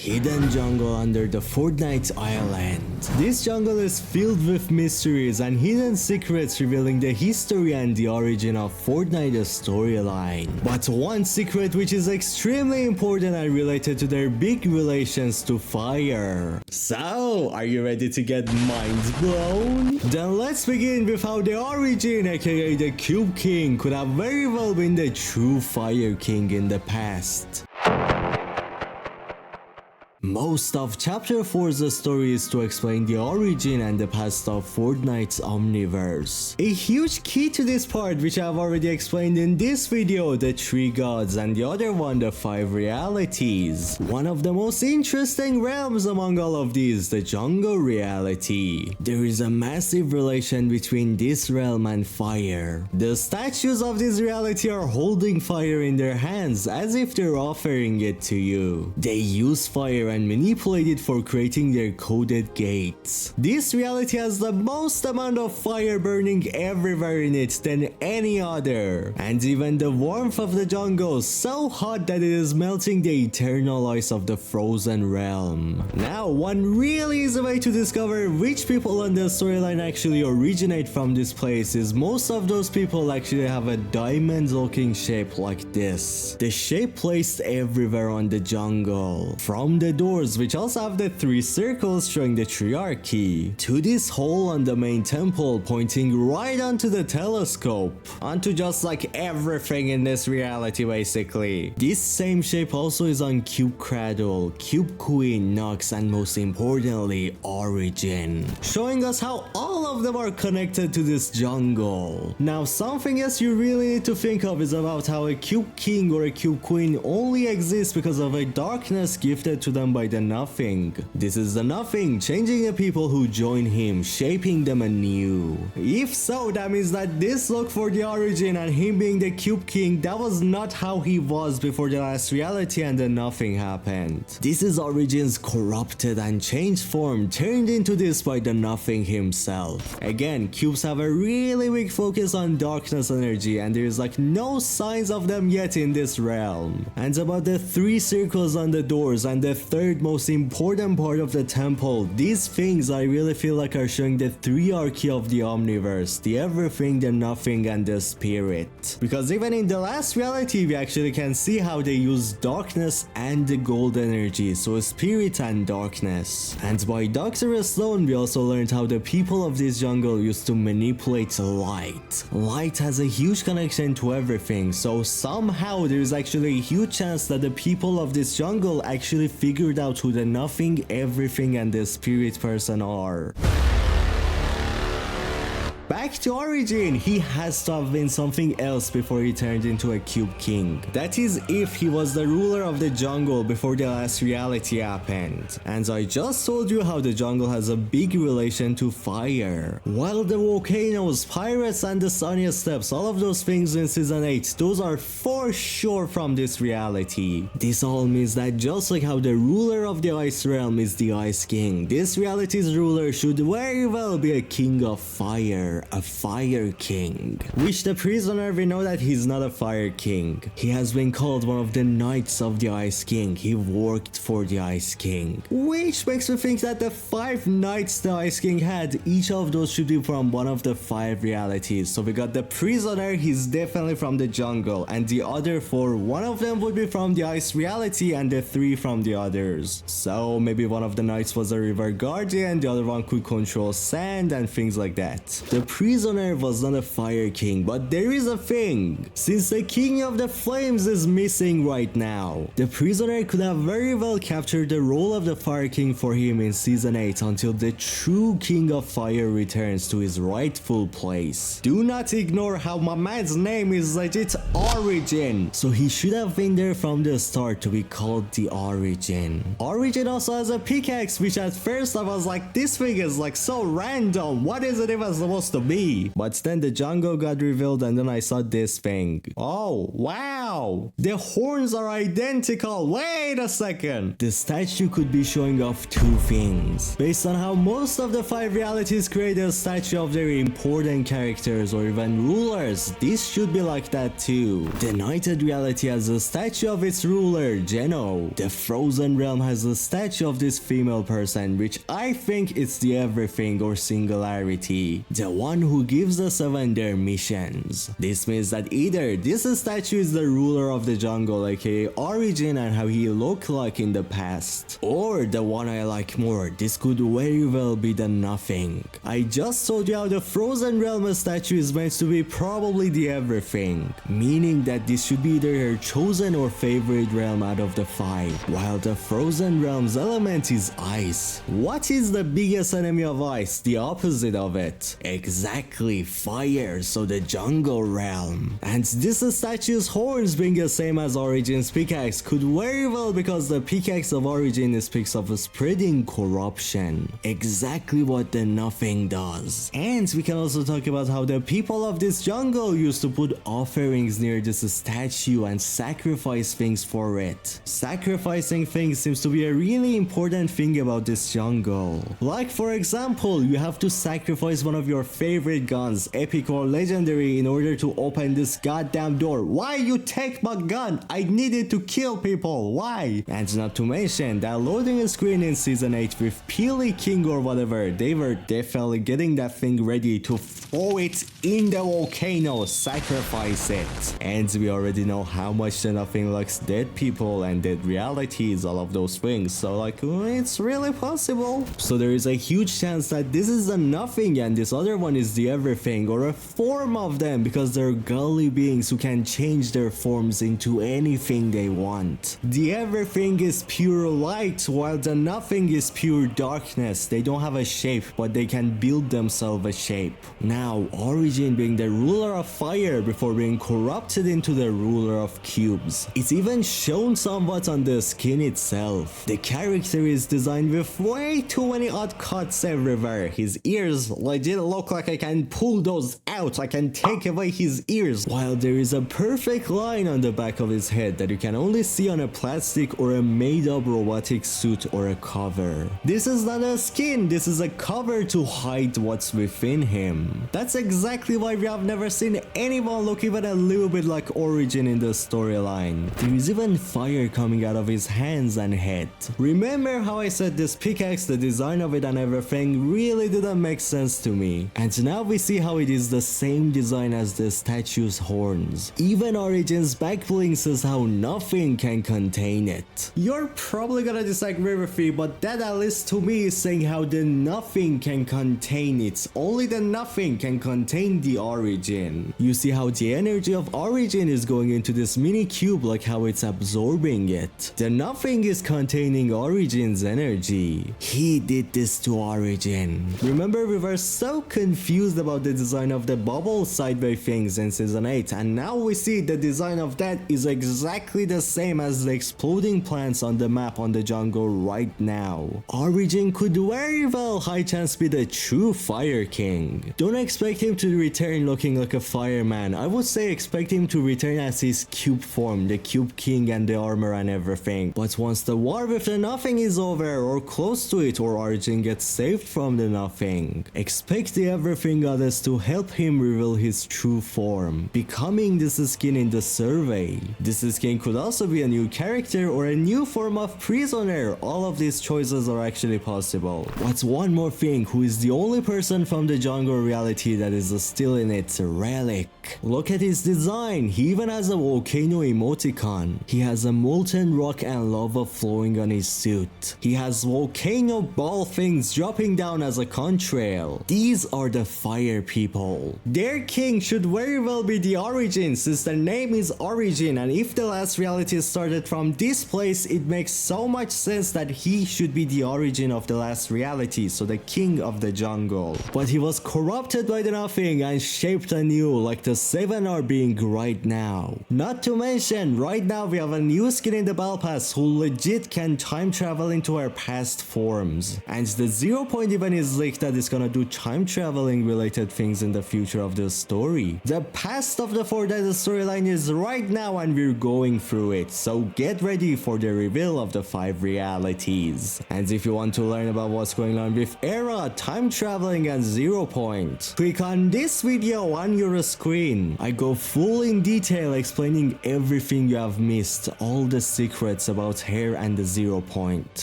Hidden jungle under the Fortnite island. This jungle is filled with mysteries and hidden secrets revealing the history and the origin of Fortnite's storyline. But one secret which is extremely important and related to their big relations to fire. So, are you ready to get mind blown? Then let's begin with how the origin, aka the Cube King, could have very well been the true Fire King in the past. Most of Chapter 4's story is to explain the origin and the past of Fortnite's Omniverse. A huge key to this part, which I have already explained in this video, the 3 gods, and the other one, the 5 realities. One of the most interesting realms among all of these, the jungle reality. There is a massive relation between this realm and fire. The statues of this reality are holding fire in their hands as if they're offering it to you. They use fire and manipulate it for creating their coded gates. This reality has the most amount of fire burning everywhere in it than any other, and even the warmth of the jungle is so hot that it is melting the eternal ice of the frozen realm. Now, one really easy way to discover which people on the storyline actually originate from this place is most of those people actually have a diamond-looking shape like this. The shape placed everywhere on the jungle, from the doors, which also have the 3 circles showing the triarchy, to this hole on the main temple pointing right onto the telescope, onto just like everything in this reality basically. This same shape also is on Cube Cradle, Cube Queen, Nox, and most importantly, Origin, showing us how all of them are connected to this jungle. Now, something else you really need to think of is about how a Cube King or a Cube Queen only exists because of a darkness gifted to them by the Nothing. This is the Nothing changing the people who join him, shaping them anew. If so, that means that this look for the origin and him being the Cube King, that was not how he was before the last reality and the Nothing happened. This is Origin's corrupted and changed form turned into this by the Nothing himself. Again, cubes have a really big focus on darkness energy and there is like no signs of them yet in this realm. And about the 3 circles on the doors and the 3rd most important part of the temple, these things I really feel like are showing the 3archy of the Omniverse, the everything, the nothing, and the spirit. Because even in the last reality we actually can see how they use darkness and the gold energy, so spirit and darkness. And by Dr. Sloan we also learned how the people of this jungle used to manipulate light. Light has a huge connection to everything, so somehow there is actually a huge chance that the people of this jungle actually figured out who the Nothing, Everything, and the Spirit person are. Back to Origin, he has to have been something else before he turned into a Cube King. That is, if he was the ruler of the jungle before the last reality happened. And I just told you how the jungle has a big relation to fire. While the volcanoes, pirates, and the sunny steps, all of those things in season 8, those are for sure from this reality. This all means that just like how the ruler of the ice realm is the Ice King, this reality's ruler should very well be a king of fire. A Fire King. Which the prisoner, we know that he's not a Fire King. He has been called one of the Knights of the Ice King. He worked for the Ice King. Which makes me think that the 5 Knights the Ice King had, each of those should be from one of the 5 realities. So we got the prisoner, he's definitely from the jungle. And the other 4, one of them would be from the ice reality and the 3 from the others. So maybe one of the Knights was a river guardian, the other one could control sand and things like that. The prisoner was not a Fire King, but there is a thing. Since the King of the Flames is missing right now, the prisoner could have very well captured the role of the Fire King for him in season 8 until the true King of Fire returns to his rightful place. Do not ignore how my man's name is legit Origin, so he should have been there from the start to be called the Origin. Origin also has a pickaxe, which at first I was like, this thing is like so random, what is it even supposed to be. But then the jungle got revealed and then I saw this thing. Oh, wow. The horns are identical. Wait a second. The statue could be showing off two things. Based on how most of the 5 realities create a statue of their important characters or even rulers, this should be like that too. The Knighted reality has a statue of its ruler, Geno. The Frozen realm has a statue of this female person, which I think it's the everything or singularity, the one who gives the 7 their missions. This means that either this statue is the ruler of the jungle, aka Origin, and how he looked like in the past, or the one I like more, this could very well be the Nothing. I just told you how the Frozen realm statue is meant to be probably the everything, meaning that this should be either her chosen or favorite realm out of the 5, while the Frozen realm's element is ice. What is the biggest enemy of ice? The opposite of it. Exactly, fire, so the jungle realm. And this statue's horns being the same as Origin's pickaxe could very well because the pickaxe of Origin speaks of spreading corruption. Exactly what the Nothing does. And we can also talk about how the people of this jungle used to put offerings near this statue and sacrifice things for it. Sacrificing things seems to be a really important thing about this jungle. Like for example, you have to sacrifice one of your favorite guns, epic or legendary, in order to open this goddamn door. Why you take my gun? I needed to kill people. Why? And not to mention that loading screen in season 8 with Peely King or whatever, they were definitely getting that thing ready to throw it in the volcano, sacrifice it. And we already know how much the Nothing likes dead people and dead realities, all of those things, so like it's really possible. So there is a huge chance that this is the Nothing and this other one is the everything, or a form of them, because they're gully beings who can change their forms into anything they want. The everything is pure light while the Nothing is pure darkness. They don't have a shape, but they can build themselves a shape. Now Origin being the ruler of fire before being corrupted into the ruler of cubes. It's even shown somewhat on the skin itself. The character is designed with way too many odd cuts everywhere. His ears legit look like I can pull those out. I can take away his ears. While there is a perfect line on the back of his head that you can only see on a plastic or a made up robotic suit or a cover. This is not a skin, this is a cover to hide what's within him. That's exactly why we have never seen anyone look even a little bit like Origin in the storyline. There is even fire coming out of his hands and head. Remember how I said this pickaxe, the design of it and everything really didn't make sense to me. And now we see how it is the same design as the statue's horns. Even Origin's back bling says how Nothing can contain it. You're probably gonna disagree with me, but that at least to me is saying how the Nothing can contain it. Only the Nothing can contain the Origin. You see how the energy of Origin is going into this mini cube, like how it's absorbing it. The Nothing is containing Origin's energy. He did this to Origin. Remember, we were so confused about the design of the bubble sideways things in season 8, and now we see the design of that is exactly the same as the exploding plants on the map on the jungle right now. Origin could very well high chance be the true Fire King. Don't expect him to return looking like a fireman. I would say expect him to return as his cube form, the Cube King and the armor and everything. But once the war with the Nothing is over or close to it, or Origin gets saved from the Nothing, expect the Everything Goddess to help him reveal his true form, becoming this skin in the survey. This skin could also be a new character or a new form of prisoner. All of these choices are actually possible. What's one more thing? Who is the only person from the jungle reality that is still in its relic? Look at his design. He even has a volcano emoticon. He has a molten rock and lava flowing on his suit. He has volcano ball things dropping down as a contrail. These are the fire people. Their king should very well be the Origin, since the name is Origin, and if the last reality started from this place, it makes so much sense that he should be the Origin of the last reality, so the king of the jungle. But he was corrupted by the Nothing and shaped anew, like the 7 are being right now. Not to mention, right now we have a new skin in the Battle Pass who legit can time travel into her past forms. And the 0 point even is leaked that it's gonna do time travel telling related things in the future of the story. The past of the Fortnite storyline is right now and we're going through it, so get ready for the reveal of the 5 realities. And if you want to learn about what's going on with Era, time traveling and 0 Point, click on this video on your screen. I go full in detail explaining everything you have missed, all the secrets about Hair and the 0 Point.